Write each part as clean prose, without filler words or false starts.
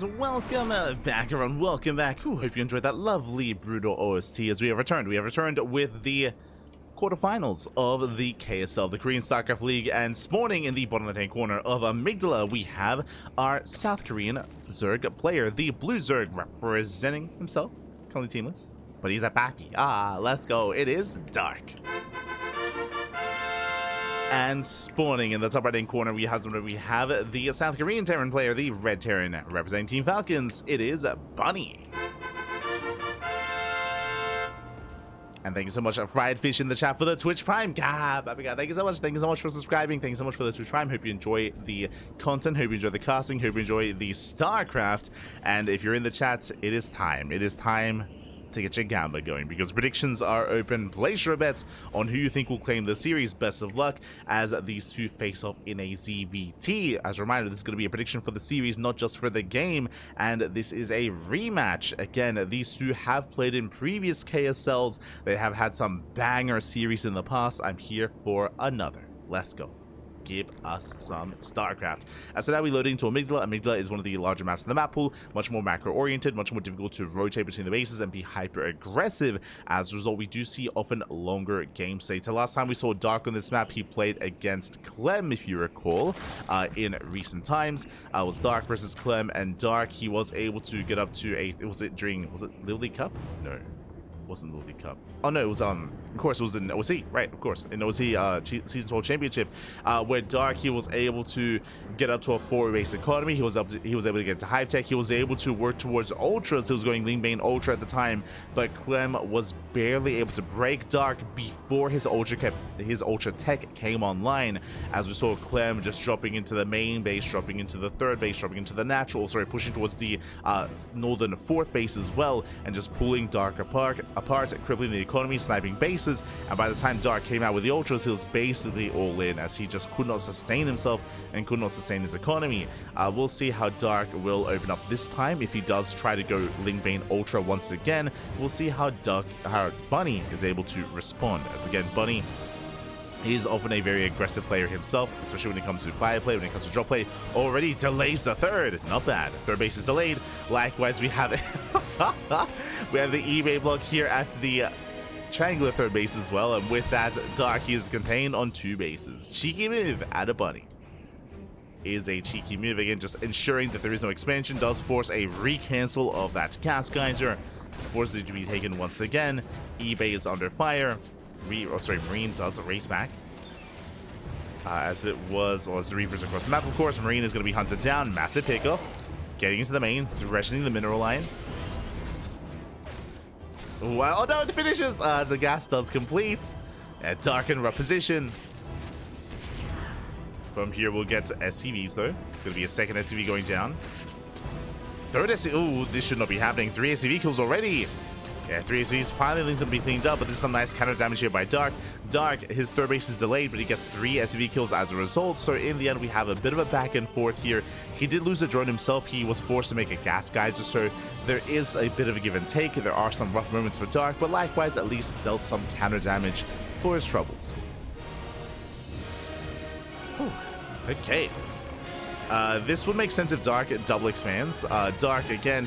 and welcome back, everyone. Welcome back. Ooh, hope you enjoyed that lovely brutal OST as we have returned. We have returned with the quarterfinals of the KSL, the Korean StarCraft League, and spawning in the bottom left-hand corner of Amygdala, we have our South Korean Zerg player, the Blue Zerg, representing himself, currently teamless, but he's a pappy. Let's go. It is Dark. And spawning in the top right-hand corner, we have the South Korean Terran player, the Red Terran, representing Team Falcons. It is Bunny. And thank you so much, Fried Fish in the chat for the Twitch Prime. God, thank you so much. Thank you so much for subscribing. Thank you so much for the Twitch Prime. Hope you enjoy the content. Hope you enjoy the casting. Hope you enjoy the StarCraft. And if you're in the chat, it is time. It is time to get your gambler going, because predictions are open. Place your bets on who you think will claim the series. Best of luck as these two face off in a ZvT. As a reminder, this is going to be a prediction for the series, not just for the game, and this is a rematch. Again, these two have played in previous KSLs. They have had some banger series in the past. I'm here for another. Let's go. Give us some StarCraft. So now we load into Amygdala. Amygdala is one of the larger maps in the map pool, much more macro-oriented, much more difficult to rotate between the bases and be hyper-aggressive. As a result, we do see often longer game states. The last time we saw Dark on this map, he played against Clem, if you recall, in recent times. It was Dark versus Clem, and Dark, he was able to get up to a... Was it Little League Cup? No. Wasn't the League Cup. Oh no, it was of course it was in OC, right? Of course, in OC season 12 championship, where Dark, he was able to get up to a 4-base economy. He was able to get to Hive Tech. He was able to work towards Ultras. He was going Lean Bane Ultra at the time, but Clem was barely able to break Dark before his Ultra Tech came online. As we saw Clem just dropping into the main base, dropping into the 3rd base, dropping into the natural, pushing towards the northern 4th base as well, and just pulling Dark apart, crippling the economy, sniping bases. And by the time Dark came out with the Ultras, he was basically all in, as he just could not sustain himself and could not sustain his economy. We'll see how Dark will open up this time. If he does try to go Lingbane Ultra once again, we'll see how Bunny is able to respond. As again, Bunny is often a very aggressive player himself, especially when it comes to quiet play, when it comes to drop play. Already delays the 3rd. Not bad. 3rd base is delayed. Likewise, we have we have the eBay block here at the triangular 3rd base as well. And with that, Dark is contained on 2 bases. Cheeky move at a Bunny. Is a cheeky move. Again, just ensuring that there is no expansion. Does force a recancel of that Gas Geyser. Forces it to be taken once again. eBay is under fire. Marine does race back. As the Reapers across the map, of course. Marine is going to be hunted down. Massive pickup. Getting into the main, threatening the mineral line. Wow, oh no, it finishes! As the gas does complete. Dark in rough position. From here, we'll get SCVs, though. It's going to be a 2nd SCV going down. 3rd SCV. Ooh, this should not be happening. 3 SCV kills already. Yeah, 3 SCVs finally needs to be cleaned up, but this is some nice counter damage here by Dark. Dark, his 3rd base is delayed, but he gets 3 SCV kills as a result. So in the end, we have a bit of a back and forth here. He did lose a drone himself. He was forced to make a Gas Geyser, so there is a bit of a give and take. There are some rough moments for Dark, but likewise, at least dealt some counter damage for his troubles. Whew. Okay. This would make sense if Dark double expands. Dark, again,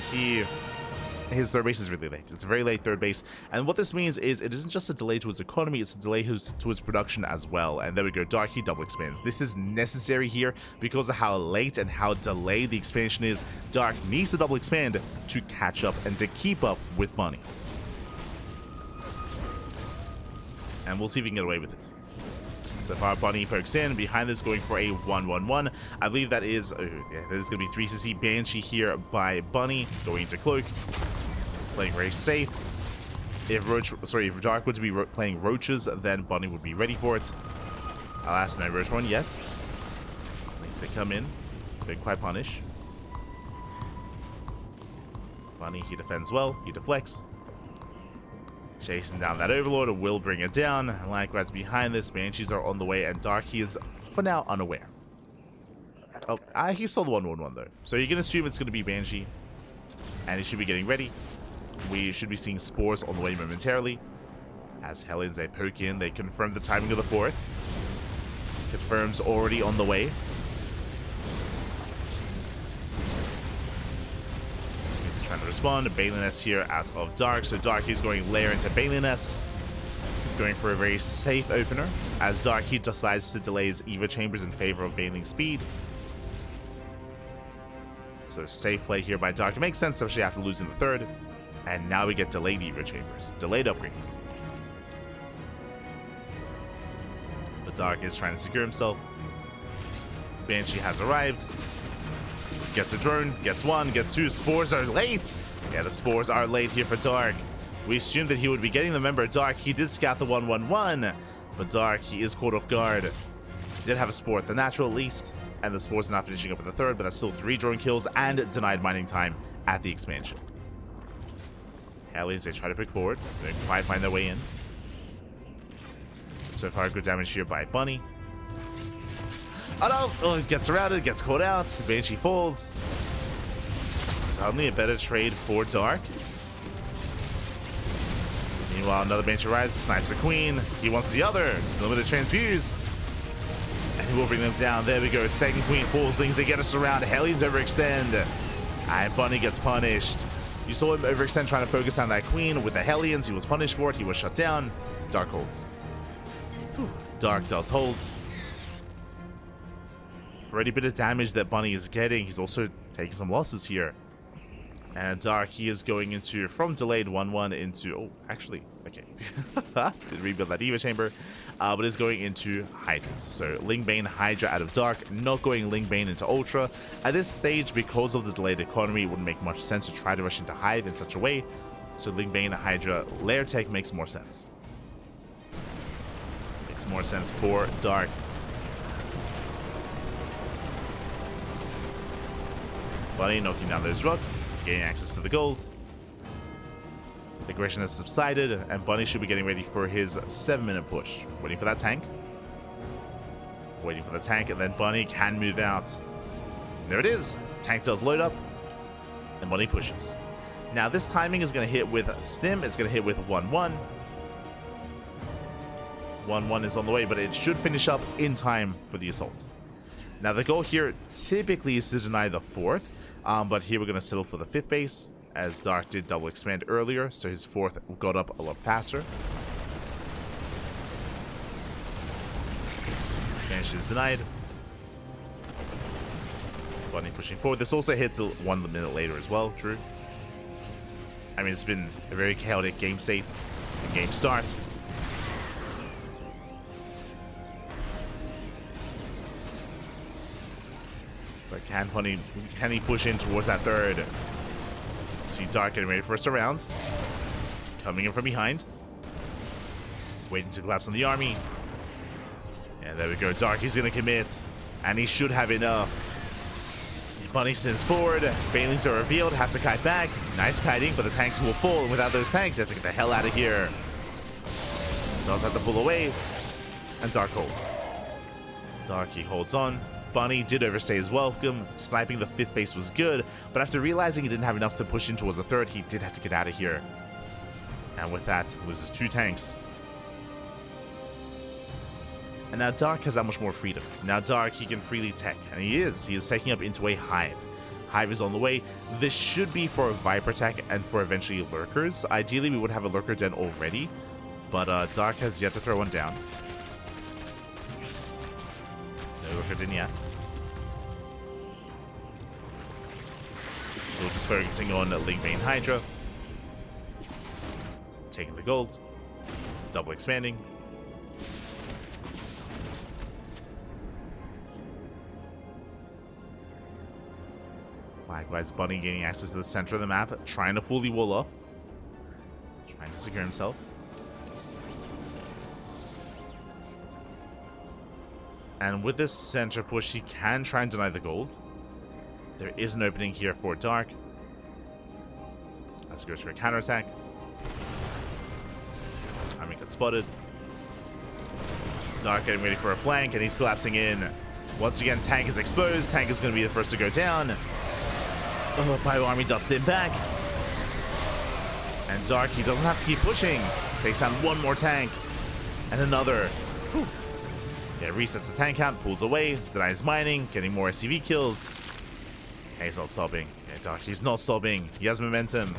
his 3rd base is really late. It's a very late 3rd base. And what this means is it isn't just a delay to his economy, it's a delay to his production as well. And there we go. Dark, he double expands. This is necessary here because of how late and how delayed the expansion is. Dark needs to double expand to catch up and to keep up with Bunny. And we'll see if we can get away with it. So far, Bunny pokes in. Behind this, going for a 1-1-1. I believe that is... there's going to be 3CC Banshee here by Bunny. Going into Cloak. Playing very safe. If Dark were to be playing Roaches, then Bunny would be ready for it. Alas, no Roach run yet. Makes it come in. Big quite punish. Bunny, he defends well. He deflects. Chasing down that Overlord, will bring it down. Likewise, behind this, Banshees are on the way, and Dark, he is, for now, unaware. Oh, he saw the 1-1-1, though. So you can assume it's going to be Banshee, and he should be getting ready. We should be seeing Spores on the way momentarily. As Hellions, they poke in, they confirm the timing of the 4th. Confirms already on the way. Trying to respond. Bailey Nest here out of Dark. So Dark is going layer into Bailey Nest. Going for a very safe opener as Dark he decides to delay his Eva Chambers in favor of Bailing's speed. So safe play here by Dark. It makes sense, especially after losing the third. And now we get delayed Eva Chambers. Delayed upgrades. But Dark is trying to secure himself. Banshee has arrived. Gets a drone. Gets one. Gets two. Spores are late. Yeah, the spores are late here for Dark. We assumed that he would be getting the member. Dark, he did scout the 1-1-1. But Dark, he is caught off guard. He did have a spore at the natural at least. And the spores are not finishing up at the third, but that's still 3 drone kills and denied mining time at the expansion. Hellions, they try to pick forward. They try to find their way in. So far, good damage here by Bunny. Oh no! Oh, it gets surrounded, gets caught out. The Banshee falls. Suddenly a better trade for Dark. Meanwhile, another Banshee arrives, snipes the Queen. He wants the other. Limited transfuse. And he will bring them down. There we go. Second Queen falls. Lings, they get us around. Hellions overextend. And Bunny gets punished. You saw him overextend trying to focus on that Queen with the Hellions. He was punished for it. He was shut down. Dark holds. Whew. Dark does hold. For any bit of damage that Bunny is getting, he's also taking some losses here. And Dark, he is going into, from delayed 1-1 into, oh, actually, okay. Did rebuild that Eva Chamber, but is going into Hydras. So Lingbane Hydra out of Dark, not going Lingbane into Ultra. At this stage, because of the delayed economy, it wouldn't make much sense to try to rush into Hive in such a way. So Lingbane Hydra layer tech makes more sense. Makes more sense for Dark. Bunny knocking down those rocks, getting access to the gold. The aggression has subsided, and Bunny should be getting ready for his 7-minute push. Waiting for that tank. Waiting for the tank, and then Bunny can move out. There it is. Tank does load up, and Bunny pushes. Now, this timing is going to hit with Stim. It's going to hit with 1-1. 1-1 is on the way, but it should finish up in time for the assault. Now, the goal here typically is to deny the 4th. But here we're going to settle for the 5th base, as Dark did double expand earlier, so his 4th got up a lot faster. Expansion is denied. Bunny pushing forward. This also hits 1 minute later as well, Drew. I mean, it's been a very chaotic game state. The game starts. But can he push in towards that third? See Dark getting ready for a surround. Coming in from behind. Waiting to collapse on the army. And there we go. Dark, he's going to commit. And he should have enough. Bunny sends forward. Bailings are revealed. Has to kite back. Nice kiting, but the tanks will fall. And without those tanks, they have to get the hell out of here. Does have to pull away. And Dark holds. Dark, he holds on. Bunny did overstay his welcome. Sniping the 5th base was good, but after realizing he didn't have enough to push in towards the 3rd, he did have to get out of here. And with that, loses 2 tanks. And now Dark has that much more freedom. Now Dark, he can freely tech, and he is. He is taking up into a Hive. Hive is on the way. This should be for Viper tech and for eventually Lurkers. Ideally, we would have a Lurker den already, but Dark has yet to throw one down. No Lurker den yet. Still just focusing on Lingbane Hydra. Taking the gold. Double expanding. Likewise, Bunny gaining access to the center of the map, trying to fool the wall off. Trying to secure himself. And with this center push, he can try and deny the gold. There is an opening here for Dark. As he goes for a counterattack. Army gets spotted. Dark getting ready for a flank, and he's collapsing in. Once again, tank is exposed. Tank is going to be the first to go down. Oh, Bio Army does step back. And Dark, he doesn't have to keep pushing. Takes down one more tank. And another. Whew. Yeah, resets the tank count, pulls away, denies mining, getting more SCV kills. Hey, he's not stopping. Yeah, Dark, he's not stopping. He has momentum.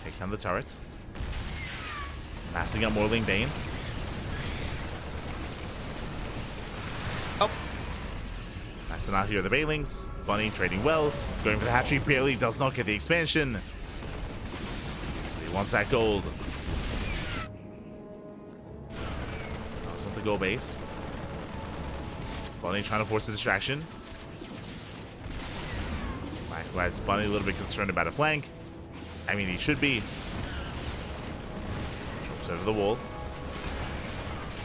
Takes down the turret. Massing up Morling Bane. Oh! Nice to not hear the Bailings. Bunny trading well. Going for the hat trick. Barely does not get the expansion. He wants that gold. Does want the gold base. Bunny trying to force a distraction. Likewise, Bunny a little bit concerned about a flank. I mean, he should be. Jumps over the wall.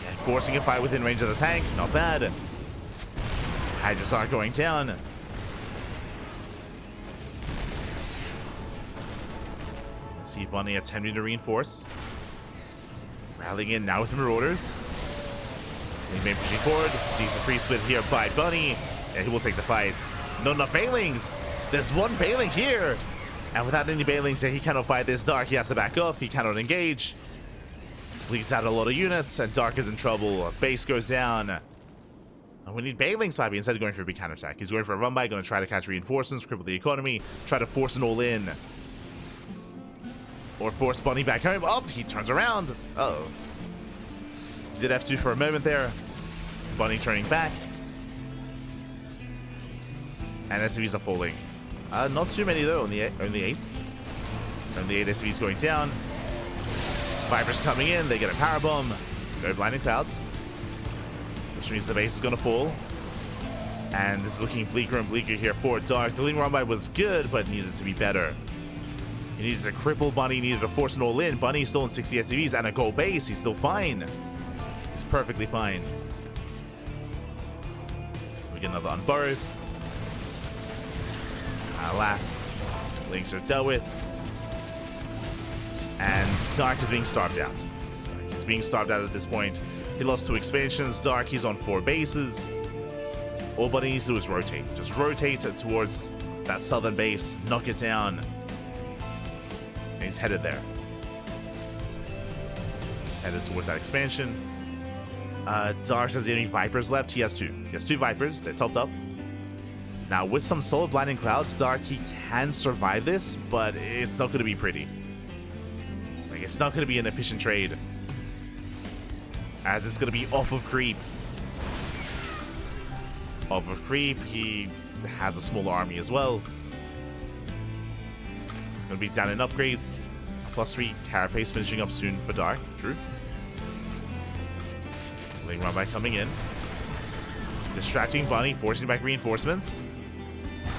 And forcing a fight within range of the tank. Not bad. Hydras are going down. See Bunny attempting to reinforce. Rallying in now with the Marauders. Main pushing forward. Decent free split here by Bunny. And he will take the fight. Not enough Bailings. There's one Bailing here. And without any Bailings, he cannot fight this Dark. He has to back off. He cannot engage. Bleeds out a lot of units. And Dark is in trouble. Base goes down. And we need Bailings, Pappy, instead of going for a big counterattack. He's going for a run by. Going to try to catch reinforcements. Cripple the economy. Try to force an all-in. Or force Bunny back home. Oh, he turns around. Uh-oh. Did F2 for a moment there. Bunny turning back. And SCVs are falling. Not too many though, only 8. Only 8 SCVs going down. Vipers coming in, they get a power bomb. Go blinding clouds. Which means the base is gonna fall. And this is looking bleaker and bleaker here for Dark. The leading run-by was good, but needed to be better. He needed to cripple Bunny, needed to force an all-in. Bunny's still in 60 SCVs and a gold base. He's still fine. He's perfectly fine. We get another unburrowed. Alas, links are dealt with. And Dark is being starved out. He's being starved out at this point. He lost 2 expansions. Dark, he's on 4 bases. All Bunny needs to do is rotate. Just rotate towards that southern base. Knock it down. And he's headed there. Headed towards that expansion. Dark has any Vipers left? He has 2. He has 2 Vipers. They're topped up. Now, with some solid blinding clouds, Dark, he can survive this, but it's not going to be pretty. Like, it's not going to be an efficient trade. As it's going to be off of creep. Off of creep, he has a small army as well. It's going to be down in upgrades. +3 carapace finishing up soon for Dark. True. Lane run by coming in. Distracting Bunny, forcing back reinforcements.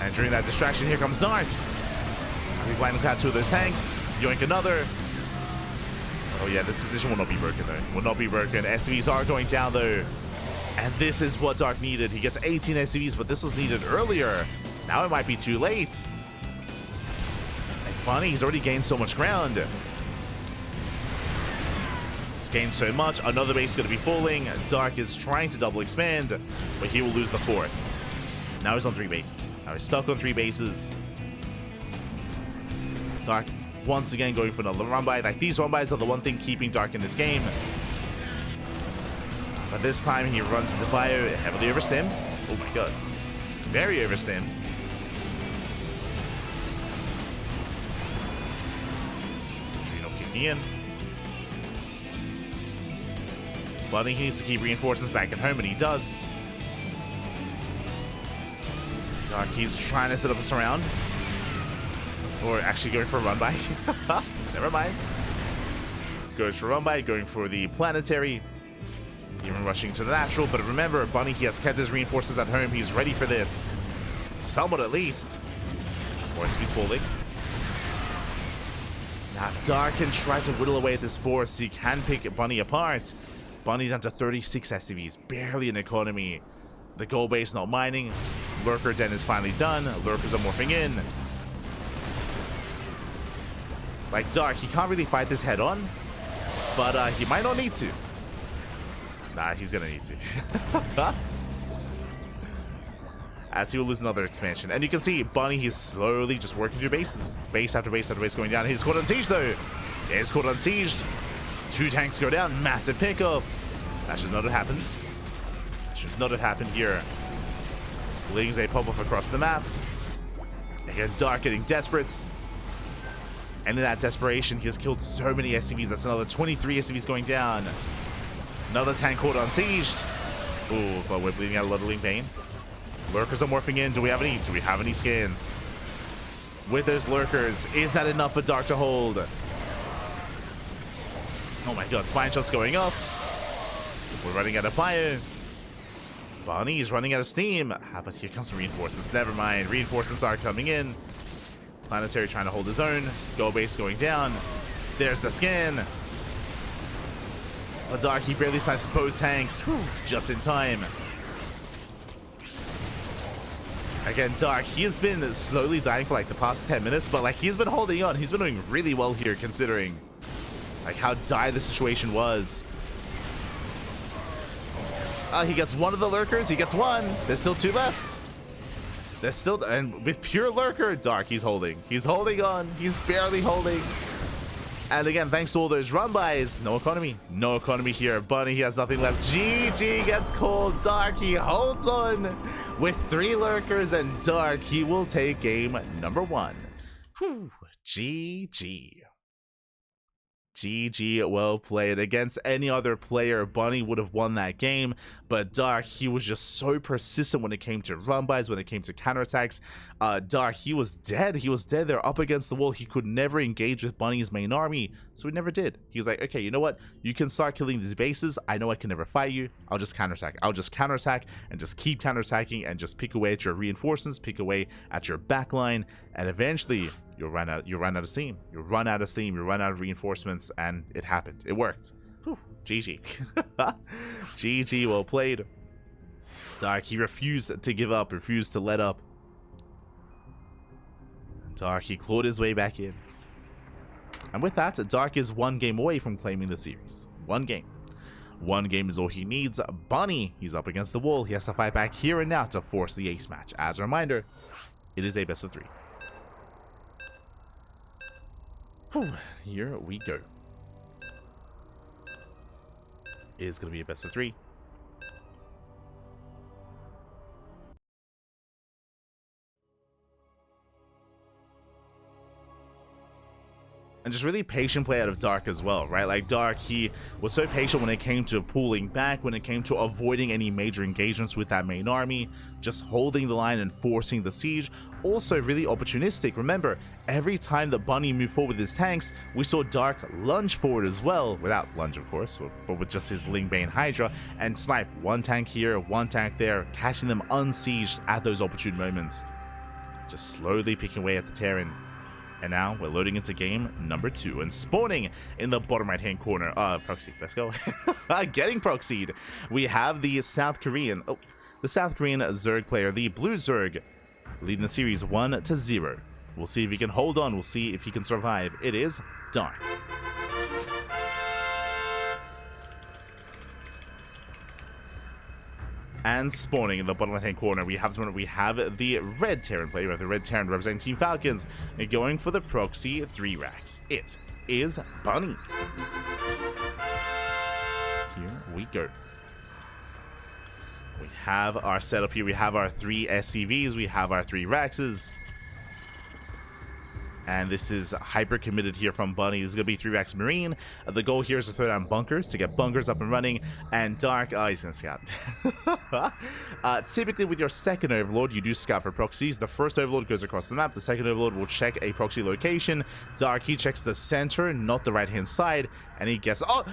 And during that distraction, here comes Dark. We blinding cloud 2 of those tanks. Yoink another. Oh yeah, this position will not be broken though. Will not be broken. SCVs are going down though. And this is what Dark needed. He gets 18 SCVs, but this was needed earlier. Now it might be too late. And Bunny, he's already gained so much ground. He's gained so much. Another base is going to be falling. Dark is trying to double expand, but he will lose the 4th. Now he's on 3 bases. Now he's stuck on 3 bases. Dark once again going for another run-by. Like, these run-bys are the one thing keeping Dark in this game. But this time he runs into fire, heavily overstimmed. Oh my god. Very overstimmed. Kicking in. Bunny, he needs to keep reinforcements back at home, and he does. Dark, he's trying to set up a surround. Or actually going for a run-by. Never mind. Goes for a run-by, going for the planetary. Even rushing to the natural, but remember, Bunny, he has kept his reinforcements at home. He's ready for this. Somewhat at least. More SP's folding. Now, if Dark can try to whittle away at this force, he can pick Bunny apart. Bunny down to 36 SCVs, barely an economy. The gold base not mining. Lurker Den is finally done. Lurkers are morphing in. Like Dark, he can't really fight this head on, but he might not need to. Nah, he's gonna need to. As he will lose another expansion. And you can see Bunny, he's slowly just working through bases. Base after base after base going down. He's caught on siege though. He's caught on siege. 2 tanks go down. Massive pickup. That should not have happened. That should not have happened here. Lings, they pop off across the map. Again, Dark getting desperate. And in that desperation, he has killed so many SCVs. That's another 23 SCVs going down. Another tank caught unsieged. Ooh, but we're bleeding out a lot of Ling Bane. Lurkers are morphing in. Do we have any scans? With those lurkers, is that enough for Dark to hold? Oh my god, spine shots going up. We're running out of fire. Bonnie's running out of steam. How about here comes reinforcements? Never mind. Reinforcements are coming in. Planetary trying to hold his own. Go base going down. There's the scan. A Dark, he barely sizes both tanks. Whew, just in time. Again, Dark, he has been slowly dying for like the past 10 minutes, but like he's been holding on. He's been doing really well here considering like how dire the situation was. He gets one of the lurkers. He gets one. There's still two left. There's still, and with pure lurker, Dark, he's holding. He's holding on. He's barely holding. And again, thanks to all those run-bys, no economy. No economy here. Bunny, he has nothing left. GG gets called. Dark, he holds on with 3 lurkers, and Dark, he will take game number 1. Whew. GG. GG, well played. Against any other player, Bunny would have won that game, but Dark, he was just so persistent when it came to run-bys, when it came to counterattacks. Dark, he was dead. He was dead there up against the wall. He could never engage with Bunny's main army, so he never did. He was like, okay, you know what? You can start killing these bases. I know I can never fight you. I'll just counterattack. I'll just counterattack and just keep counterattacking and just pick away at your reinforcements, pick away at your backline, and eventually you'll run out of steam. You'll run out of steam, you'll run out of reinforcements, and it happened. It worked. Whew, GG. GG, well played. Dark, he refused to give up, refused to let up. Dark, he clawed his way back in. And with that, Dark is 1 game away from claiming the series. 1 game. 1 game is all he needs. Bunny, he's up against the wall. He has to fight back here and now to force the ace match. As a reminder, it is a best of 3. Whew, here we go. It is going to be a best of 3. And just really patient play out of Dark as well, right? Like Dark, he was so patient when it came to pulling back, when it came to avoiding any major engagements with that main army, just holding the line and forcing the siege. Also really opportunistic. Remember, every time that Bunny moved forward with his tanks, we saw Dark lunge forward as well, without lunge of course, but with just his Ling Bane Hydra, and snipe 1 tank here, 1 tank there, catching them unsieged at those opportune moments. Just slowly picking away at the Terran. And now we're loading into game number 2 and spawning in the bottom right hand corner. Proxy, let's go. Getting proxied. We have the South Korean Zerg player, the Blue Zerg, leading the series 1-0. We'll see if he can hold on. We'll see if he can survive. It is Dark. And spawning in the bottom left-hand corner, we have the red Terran player, the red Terran representing Team Falcons, going for the proxy 3 racks. It is Bunny. Here we go. We have our setup here. We have our 3 SCVs. We have our 3 Raxes. And this is hyper committed here from Bunny. This is going to be 3 racks Marine. The goal here is to throw down bunkers, to get bunkers up and running. And Dark, he's going to scout. Typically with your second Overlord, you do scout for proxies. The first Overlord goes across the map. The second Overlord will check a proxy location. Dark, he checks the center, not the right-hand side. And he guesses, oh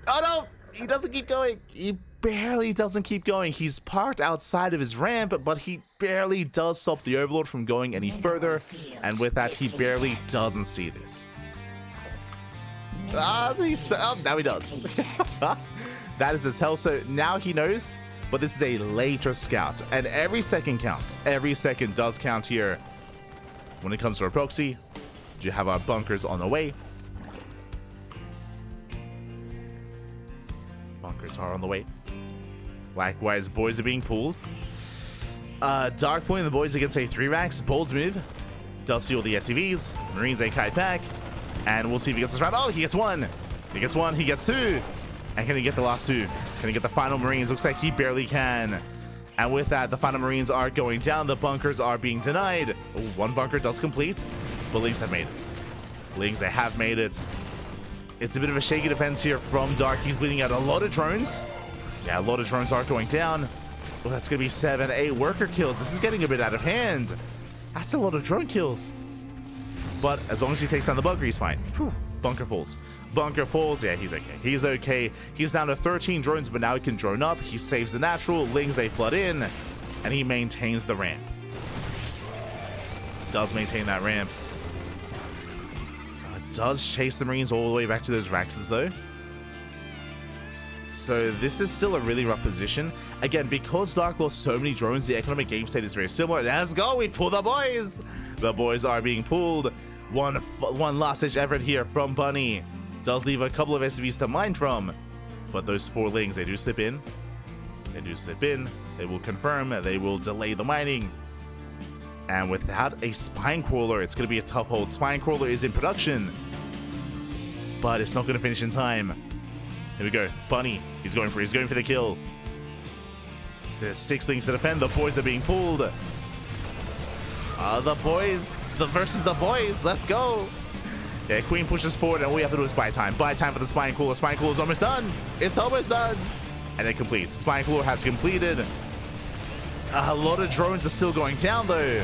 no! He doesn't keep going. He barely doesn't keep going. He's parked outside of his ramp, but he barely does stop the Overlord from going any further. And with that, he barely doesn't see this. Now he does. That is the tell. So now he knows, but this is a later scout. And every second counts. Every second does count here. When it comes to our proxy, do you have our bunkers on the way? Bunkers are on the way. Likewise, boys are being pulled. Dark pulling the boys against a 3 racks. Bold move. Does see all the SCVs. Marines, they kite back. And we'll see if he gets this round. Oh, he gets 1. He gets 1. He gets 2. And can he get the last 2? Can he get the final Marines? Looks like he barely can. And with that, the final Marines are going down. The bunkers are being denied. Ooh, one bunker does complete, but Lings have made it. Lings, they have made it. It's a bit of a shaky defense here from Dark. He's bleeding out a lot of drones. Yeah, a lot of drones are going down. Well, that's going to be 7, 8 worker kills. This is getting a bit out of hand. That's a lot of drone kills. But as long as he takes down the bunker, he's fine. Whew. Bunker falls. Bunker falls. Yeah, he's okay. He's okay. He's down to 13 drones, but now he can drone up. He saves the natural. Lings, they flood in. And he maintains the ramp. Does maintain that ramp. Does chase the Marines all the way back to those Raxes, though. So this is still a really rough position. Again, because Dark lost so many drones, the economic game state is very similar. Let's go. We pull the boys. The boys are being pulled. One last-ditch effort here from Bunny. Does leave a couple of SCVs to mine from. But those 4 Lings, they do slip in. They do slip in. They will confirm. They will delay the mining. And without a Spine Crawler, it's going to be a tough hold. Spine Crawler is in production, but it's not going to finish in time. Here we go. Bunny, he's going for the kill. There's 6 Lings to defend. The boys are being pulled. The boys, versus the boys. Let's go. Yeah, Queen pushes forward, and all we have to do is buy time. Buy time for the Spine Crawler. Spine Crawler is almost done. It's almost done. And it completes. Spine Crawler has completed. A lot of drones are still going down, though.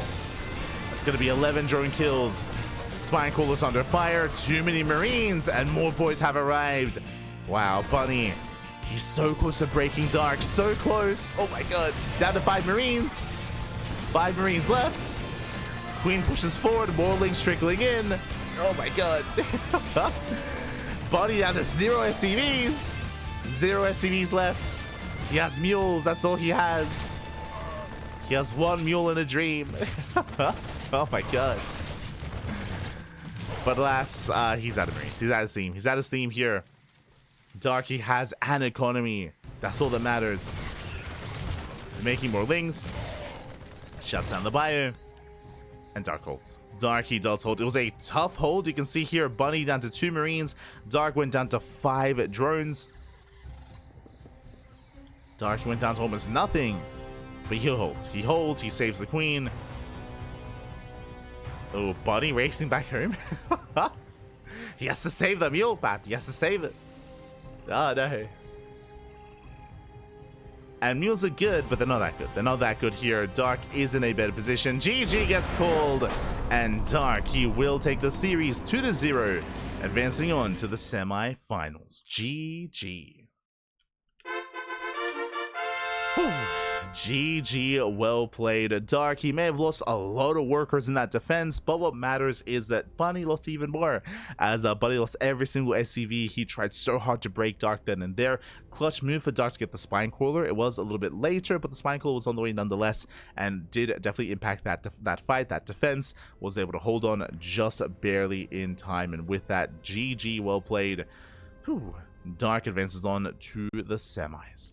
It's going to be 11 drone kills. Spine Crawler's under fire. Too many Marines, and more boys have arrived. Wow, Bunny. He's so close to breaking Dark. So close. Oh, my God. Down to 5 Marines. 5 Marines left. Queen pushes forward. More Lings trickling in. Oh, my God. Bunny down to 0 SCVs. 0 SCVs left. He has mules. That's all he has. He has 1 mule in a dream. Oh my God. But alas, he's out of Marines. He's out of steam. He's out of steam here. Darky has an economy. That's all that matters. He's making more Lings. Shuts down the bio. And Dark holds. Darky does hold. It was a tough hold. You can see here, Bunny down to 2 Marines. Dark went down to 5 drones. Darky went down to almost nothing. But he holds. He holds. He saves the Queen. Oh, Bunny racing back home. He has to save the mule, pap. He has to save it. Oh, no. And mules are good, but they're not that good. They're not that good here. Dark is in a better position. GG gets called. And Dark, he will take the series 2-0, advancing on to the semi-finals. GG. Whew. GG, well played. Dark, he may have lost a lot of workers in that defense, but what matters is that Bunny lost even more, as Bunny lost every single SCV. He tried so hard to break Dark then and there. Clutch move for Dark to get the Spine Crawler. It was a little bit later, but the Spine Crawler was on the way nonetheless, and did definitely impact that fight. That defense was able to hold on just barely in time, and with that, GG, well played. Whew. Dark advances on to the semis.